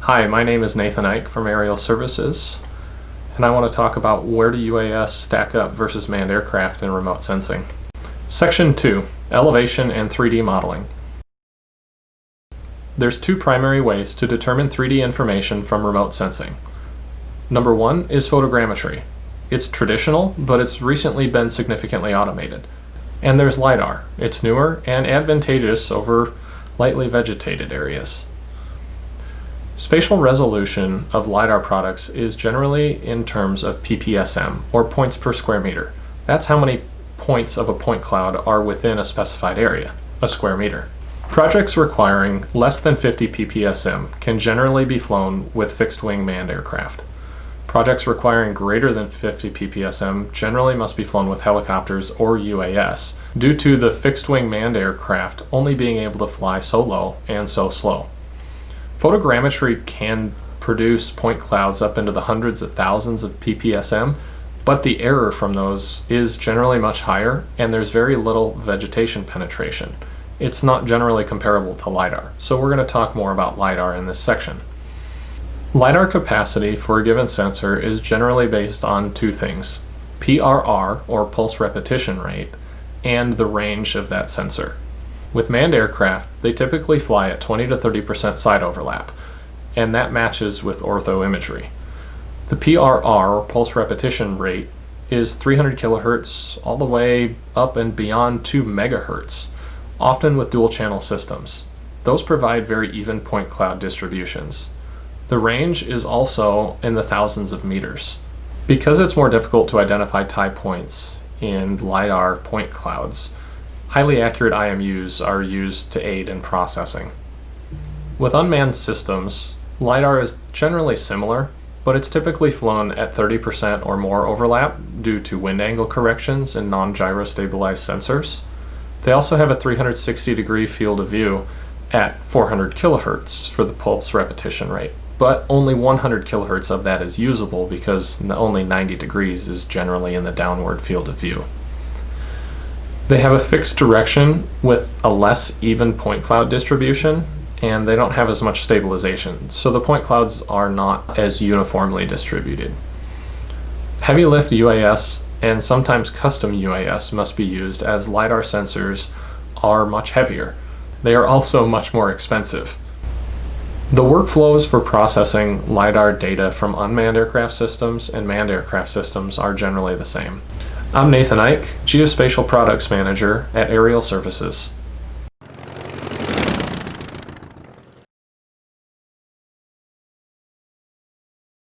Hi, my name is Nathan Ike from Aerial Services, and I want to talk about where do UAS stack up versus manned aircraft in remote sensing. Section 2, Elevation and 3D Modeling. There's two primary ways to determine 3D information from remote sensing. Number one is photogrammetry. It's traditional, but it's recently been significantly automated. And there's LiDAR. It's newer and advantageous over lightly vegetated areas. Spatial resolution of LiDAR products is generally in terms of PPSM, or points per square meter. That's how many points of a point cloud are within a specified area, a square meter. Projects requiring less than 50 PPSM can generally be flown with fixed-wing manned aircraft. Projects requiring greater than 50 PPSM generally must be flown with helicopters or UAS, due to the fixed-wing manned aircraft only being able to fly so low and so slow. Photogrammetry can produce point clouds up into the hundreds of thousands of PPSM, but the error from those is generally much higher, and there's very little vegetation penetration. It's not generally comparable to LiDAR, so we're going to talk more about LiDAR in this section. LiDAR capacity for a given sensor is generally based on two things: PRR, or pulse repetition rate, and the range of that sensor. With manned aircraft, they typically fly at 20 to 30% side overlap, and that matches with orthoimagery. The PRR, or pulse repetition rate, is 300 kilohertz all the way up and beyond 2 megahertz, often with dual channel systems. Those provide very even point cloud distributions. The range is also in the thousands of meters. Because it's more difficult to identify tie points in LiDAR point clouds, highly accurate IMUs are used to aid in processing. With unmanned systems, LiDAR is generally similar, but it's typically flown at 30% or more overlap due to wind angle corrections and non-gyro stabilized sensors. They also have a 360-degree field of view at 400 kilohertz for the pulse repetition rate, but only 100 kilohertz of that is usable because only 90 degrees is generally in the downward field of view. They have a fixed direction with a less even point cloud distribution, and they don't have as much stabilization, so the point clouds are not as uniformly distributed. Heavy lift UAS and sometimes custom UAS must be used as LiDAR sensors are much heavier. They are also much more expensive. The workflows for processing LiDAR data from unmanned aircraft systems and manned aircraft systems are generally the same. I'm Nathan Ike, Geospatial Products Manager at Aerial Services.